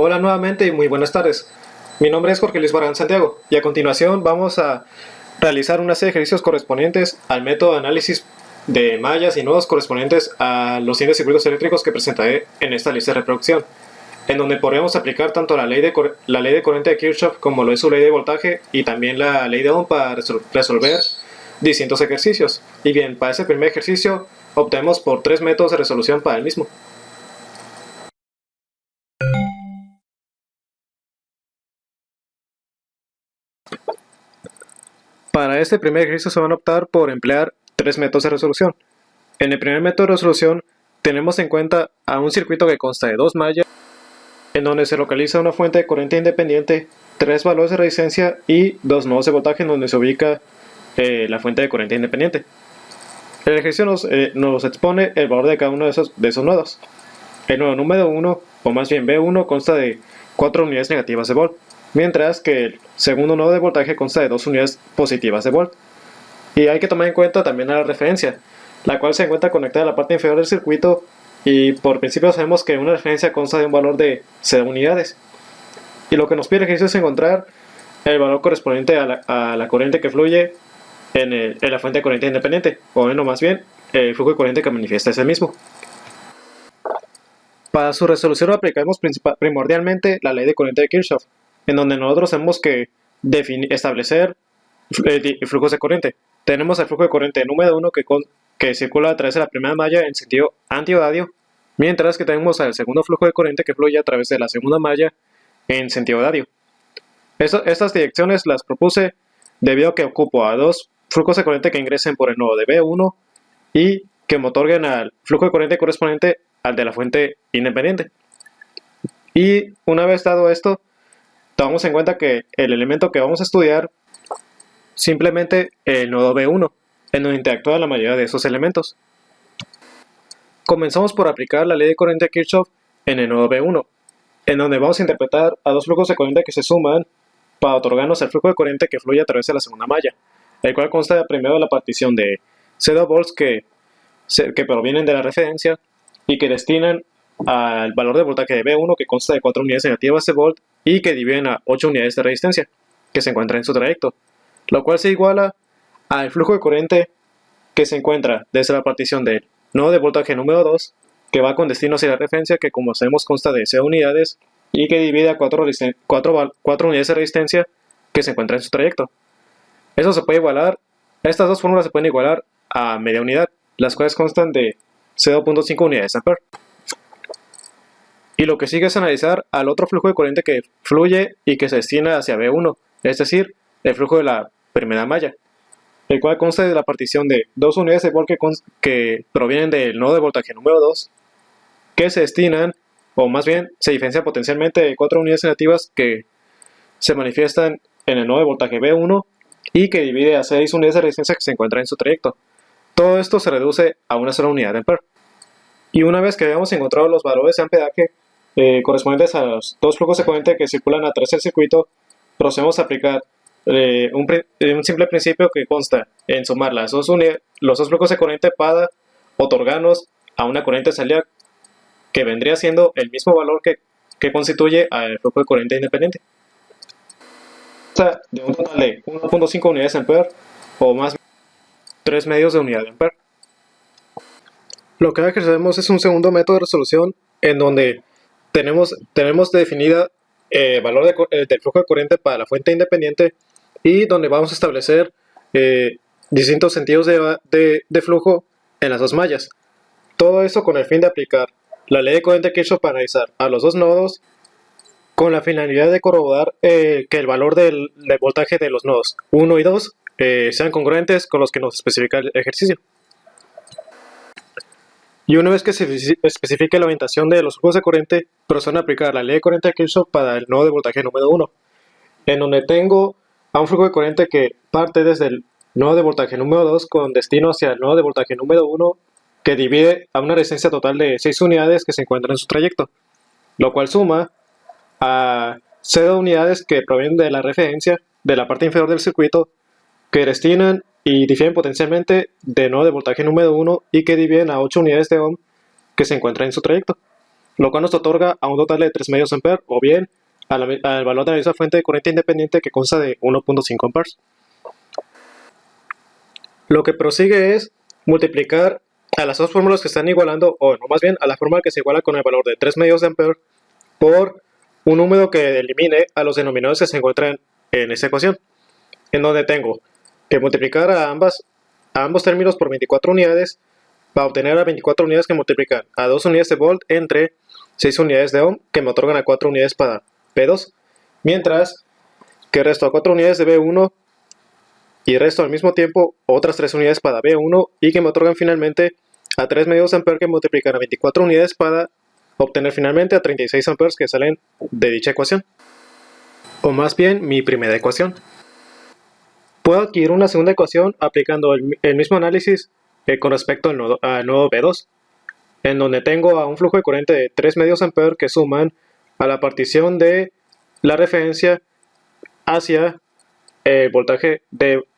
Hola nuevamente y muy buenas tardes. Mi nombre es Jorge Luis Barán Santiago y a continuación vamos a realizar una serie de ejercicios correspondientes al método de análisis de mallas y nodos correspondientes a los siguientes circuitos eléctricos que presentaré en esta lista de reproducción, en donde podremos aplicar tanto la ley de corriente de Kirchhoff como lo es su ley de voltaje y también la ley de Ohm para resolver distintos ejercicios. Y bien, para ese primer ejercicio optemos por 3 métodos de resolución para el mismo. Para este primer ejercicio se van a optar por emplear 3 métodos de resolución. En el primer método de resolución tenemos en cuenta a un circuito que consta de 2 mallas, en donde se localiza una fuente de corriente independiente, 3 valores de resistencia y 2 nodos de voltaje en donde se ubica la fuente de corriente independiente. El ejercicio nos expone el valor de cada uno de esos nodos. El nodo número 1, o más bien B1, consta de 4 unidades negativas de volt, mientras que el segundo nodo de voltaje consta de 2 unidades positivas de volt. Y hay que tomar en cuenta también a la referencia, la cual se encuentra conectada a la parte inferior del circuito, y por principio sabemos que una referencia consta de un valor de 0 unidades. Y lo que nos pide el ejercicio es encontrar el valor correspondiente a la corriente que fluye en la fuente de corriente independiente, o bueno, más bien el flujo de corriente que manifiesta ese mismo. Para su resolución aplicamos primordialmente la ley de corriente de Kirchhoff, en donde nosotros tenemos que establecer flujos de corriente. Tenemos el flujo de corriente número 1 que circula a través de la primera malla en sentido antiodadio, mientras que tenemos el segundo flujo de corriente que fluye a través de la segunda malla en sentido dadio. Estas direcciones las propuse debido a que ocupo a 2 flujos de corriente que ingresen por el nodo de B1 y que me otorguen al flujo de corriente correspondiente al de la fuente independiente. Y una vez dado esto, tomamos en cuenta que el elemento que vamos a estudiar simplemente el nodo B1, en donde interactúa la mayoría de esos elementos. Comenzamos por aplicar la ley de corriente de Kirchhoff en el nodo B1, en donde vamos a interpretar a 2 flujos de corriente que se suman para otorgarnos el flujo de corriente que fluye a través de la segunda malla, el cual consta primero de la partición de 0 volts que provienen de la referencia y que destinan al valor de voltaje de B1 que consta de 4 unidades negativas de volt y que dividen a 8 unidades de resistencia que se encuentra en su trayecto, lo cual se iguala al flujo de corriente que se encuentra desde la partición del nodo de voltaje número 2 que va con destino hacia la referencia, que como sabemos consta de 0 unidades y que divide a 4 unidades de resistencia que se encuentra en su trayecto. Eso se puede igualar, estas dos fórmulas se pueden igualar a media unidad, las cuales constan de 0.5 unidades de ampere. Y lo que sigue es analizar al otro flujo de corriente que fluye y que se destina hacia B1, es decir, el flujo de la primera malla, el cual consta de la partición de 2 unidades de volt que provienen del nodo de voltaje número 2, que se destinan, o más bien se diferencian potencialmente de 4 unidades negativas que se manifiestan en el nodo de voltaje B1 y que divide a 6 unidades de resistencia que se encuentran en su trayecto. Todo esto se reduce a una sola unidad de ampere. Y una vez que hayamos encontrado los valores de amperaje correspondientes a los 2 flujos de corriente que circulan a través del circuito, procedemos a aplicar un simple principio que consta en sumar los 2 flujos de corriente para otorgarnos a una corriente salida que vendría siendo el mismo valor que constituye al flujo de corriente independiente. De un total de 1.5 unidades de ampere o más 3 medios de unidad de ampere. Lo que ejercemos es un segundo método de resolución en donde tenemos definida el valor del flujo de corriente para la fuente independiente y donde vamos a establecer distintos sentidos de flujo en las 2 mallas. Todo eso con el fin de aplicar la ley de corriente de Kirchhoff para analizar a los 2 nodos con la finalidad de corroborar que el valor del voltaje de los nodos 1 y 2 sean congruentes con los que nos especifica el ejercicio. Y una vez que se especifique la orientación de los flujos de corriente, proceden a aplicar la ley de corriente de Kirchhoff para el nodo de voltaje número 1, en donde tengo a un flujo de corriente que parte desde el nodo de voltaje número 2 con destino hacia el nodo de voltaje número 1, que divide a una resistencia total de 6 unidades que se encuentran en su trayecto, lo cual suma a 0 unidades que provienen de la referencia de la parte inferior del circuito, que destinan y difieren potencialmente de nodo de voltaje número 1 y que dividen a 8 unidades de ohm que se encuentran en su trayecto. lo cual nos otorga a un total de 3 medios amperes o bien al valor de la misma fuente de corriente independiente que consta de 1.5 amperes. Lo que prosigue es multiplicar a las dos fórmulas que están igualando, o no, más bien a la fórmula que se iguala con el valor de 3 medios de amperes por un número que elimine a los denominadores que se encuentran en esta ecuación, en donde tengo que multiplicar a ambos términos por 24 unidades para obtener a 24 unidades que multiplican a 2 unidades de volt entre 6 unidades de ohm que me otorgan a 4 unidades para P2, mientras que resto a 4 unidades de B1 y resto al mismo tiempo otras 3 unidades para B1 y que me otorgan finalmente a 3 medios amperes que multiplican a 24 unidades para obtener finalmente a 36 amperes que salen de dicha ecuación, o más bien mi primera ecuación. Puedo adquirir una segunda ecuación aplicando el mismo análisis con respecto al nodo B2, en donde tengo a un flujo de corriente de 3 medios amperes que suman a la partición de la referencia hacia el voltaje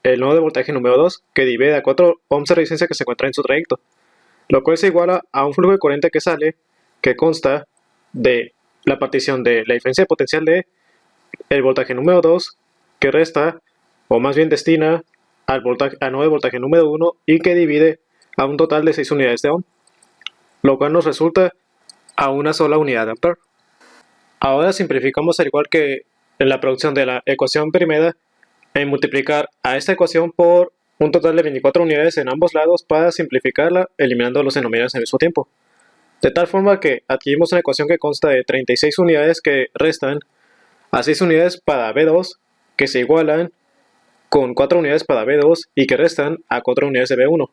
el nodo de voltaje número 2 que divide a 4 ohms de resistencia que se encuentra en su trayecto, lo cual se iguala a un flujo de corriente que sale que consta de la partición de la diferencia de potencial de el voltaje número 2 que resta o más bien destina al nodo de voltaje número 1 y que divide a un total de 6 unidades de ohm, lo cual nos resulta a una sola unidad de ampere. Ahora simplificamos al igual que en la producción de la ecuación primera en multiplicar a esta ecuación por un total de 24 unidades en ambos lados para simplificarla eliminando los denominadores al mismo tiempo. De tal forma que adquirimos una ecuación que consta de 36 unidades que restan a 6 unidades para B2 que se igualan con 4 unidades para B2 y que restan a 4 unidades de B1.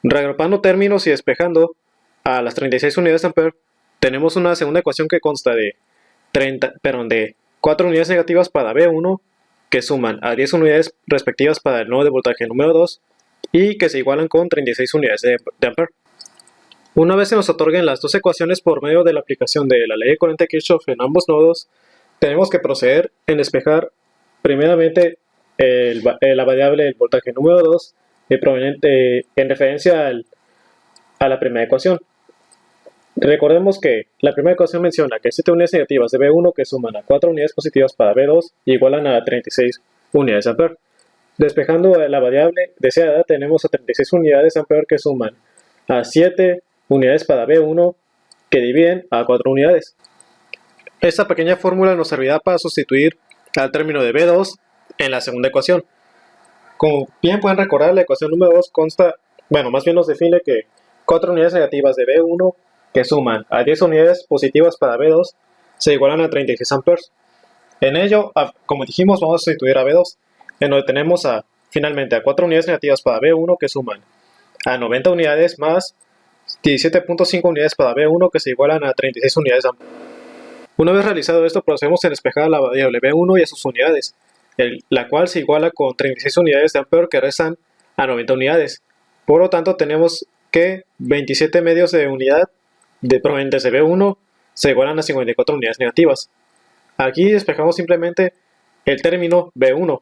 Reagrupando términos y despejando a las 36 unidades de ampere, tenemos una segunda ecuación que consta de 4 unidades negativas para B1 que suman a 10 unidades respectivas para el nodo de voltaje número 2 y que se igualan con 36 unidades de ampere. Una vez se nos otorguen las dos ecuaciones por medio de la aplicación de la ley de corriente de Kirchhoff en ambos nodos, tenemos que proceder en despejar primeramente la variable del voltaje número 2 proveniente en referencia a la primera ecuación. Recordemos que la primera ecuación menciona que 7 unidades negativas de B1 que suman a 4 unidades positivas para B2 igualan a 36 unidades de ampere. Despejando la variable deseada tenemos a 36 unidades de ampere que suman a 7 unidades para B1 que dividen a 4 unidades. Esta pequeña fórmula nos servirá para sustituir al término de B2 en la segunda ecuación. Como bien pueden recordar, la ecuación número 2 más bien nos define que 4 unidades negativas de B1 que suman a 10 unidades positivas para B2 se igualan a 36 amperes. En ello, como dijimos, vamos a sustituir a B2, en donde tenemos finalmente a 4 unidades negativas para B1 que suman a 90 unidades más 17.5 unidades para B1 que se igualan a 36 unidades de ampere. Una vez realizado esto, procedemos en despejar la variable B1 y a sus unidades, la cual se iguala con 36 unidades de ampere que restan a 90 unidades. Por lo tanto, tenemos que 27 medios de unidad provenientes de B1 se igualan a 54 unidades negativas. Aquí despejamos simplemente el término B1,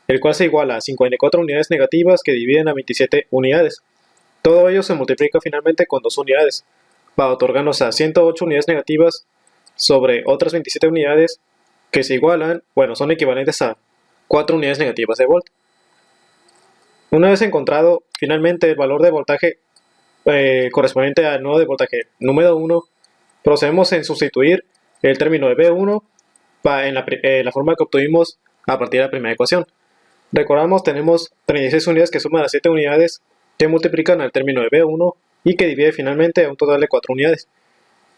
el cual se iguala a 54 unidades negativas que dividen a 27 unidades. Todo ello se multiplica finalmente con 2 unidades, para otorgarnos a 108 unidades negativas sobre otras 27 unidades que se igualan, son equivalentes a 4 unidades negativas de volt. Una vez encontrado finalmente el valor de voltaje correspondiente al nodo de voltaje número 1, procedemos en sustituir el término de B1 en la forma que obtuvimos a partir de la primera ecuación. Recordamos, tenemos 36 unidades que suman a 7 unidades que multiplican al término de B1 y que divide finalmente a un total de 4 unidades.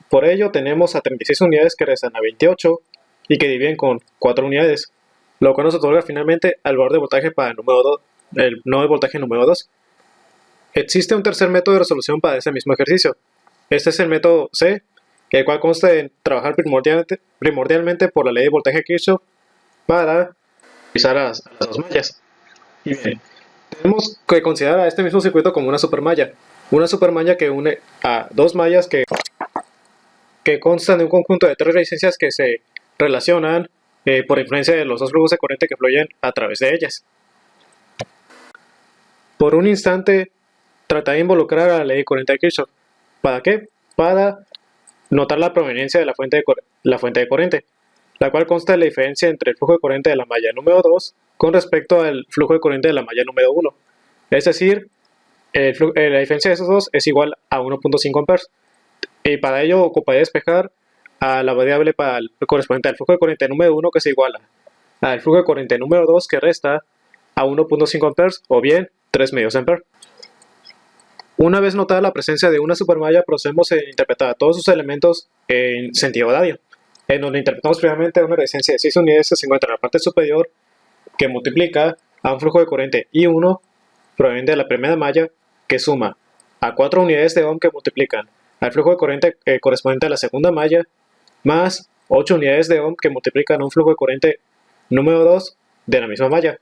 Por ello tenemos a 36 unidades que restan a 28 y que dividen con 4 unidades, lo cual nos otorga finalmente al valor de voltaje para el nodo de voltaje número 2. Existe un tercer método de resolución para este mismo ejercicio. Este es el método C, el cual consta en trabajar primordialmente por la ley de voltaje de Kirchhoff para realizar las dos mallas. Y bien, tenemos que considerar a este mismo circuito como una supermalla que une a dos mallas que constan de un conjunto de 3 resistencias que se relacionan por influencia de los dos flujos de corriente que fluyen a través de ellas. Por un instante trataré de involucrar a la ley de corriente de Kirchhoff. ¿Para qué? Para notar la proveniencia de la fuente de corriente, la cual consta de la diferencia entre el flujo de corriente de la malla número 2 con respecto al flujo de corriente de la malla número 1. Es decir, la diferencia de esos dos es igual a 1.5 amperes. Y para ello ocuparé despejar a la variable correspondiente al flujo de corriente número 1, que se iguala al flujo de corriente número 2, que resta a 1.5 amperes, o bien 3 medios amperes. Una vez notada la presencia de una supermalla, procedemos a interpretar todos sus elementos en sentido horario, en donde interpretamos previamente una resistencia de 6 unidades que se encuentra en la parte superior, que multiplica a un flujo de corriente I1 proveniente de la primera malla, que suma a 4 unidades de ohm que multiplican al flujo de corriente correspondiente a la segunda malla, más 8 unidades de ohm que multiplican a un flujo de corriente número 2 de la misma malla.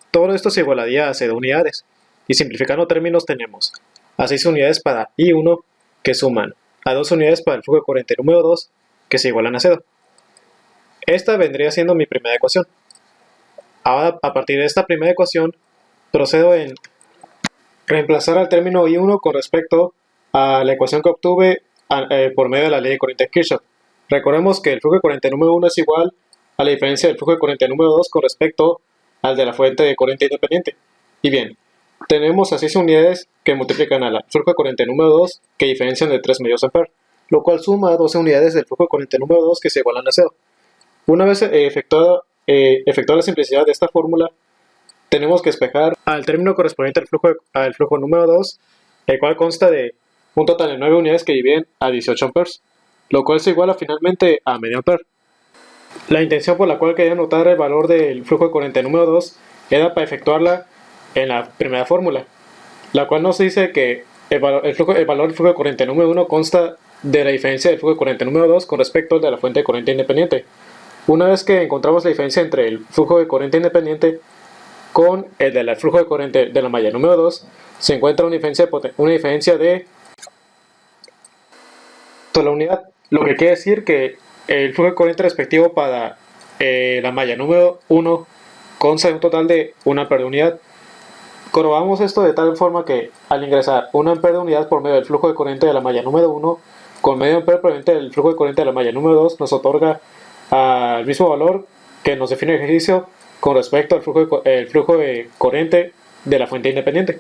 Todo esto se igualaría a 0 unidades, y simplificando términos tenemos a 6 unidades para I1 que suman a 2 unidades para el flujo de corriente número 2 que se igualan a 0. Esta vendría siendo mi primera ecuación. Ahora, a partir de esta primera ecuación, procedo en reemplazar al término I1 con respecto a la ecuación que obtuve por medio de la ley de corriente de Kirchhoff. Recordemos que el flujo de corriente número 1 es igual a la diferencia del flujo de corriente número 2 con respecto al de la fuente de corriente independiente. Y bien, tenemos a 6 unidades que multiplican al flujo de corriente número 2 que diferencian de 3 medios amperes, lo cual suma a 12 unidades del flujo de corriente número 2 que se igualan a 0. Una vez efectuada la simplicidad de esta fórmula, tenemos que despejar al término correspondiente al flujo número 2, el cual consta de un total de 9 unidades que dividen a 18 amperes, lo cual se iguala finalmente a medio ampere. La intención por la cual quería anotar el valor del flujo de corriente número 2 era para efectuarla en la primera fórmula, la cual nos dice que el valor del flujo de corriente número 1 consta de la diferencia del flujo de corriente número 2 con respecto al de la fuente de corriente independiente. Una vez que encontramos la diferencia entre el flujo de corriente independiente con el del flujo de corriente de la malla número 2, se encuentra una diferencia de sola unidad, lo que quiere decir que el flujo de corriente respectivo para la malla número 1 consta de un total de 1 ampere de unidad. Comprobamos esto de tal forma que al ingresar 1 ampere de unidad por medio del flujo de corriente de la malla número 1 con medio ampere proveniente del flujo de corriente de la malla número 2 nos otorga al mismo valor que nos define el ejercicio con respecto al flujo de corriente de la fuente independiente.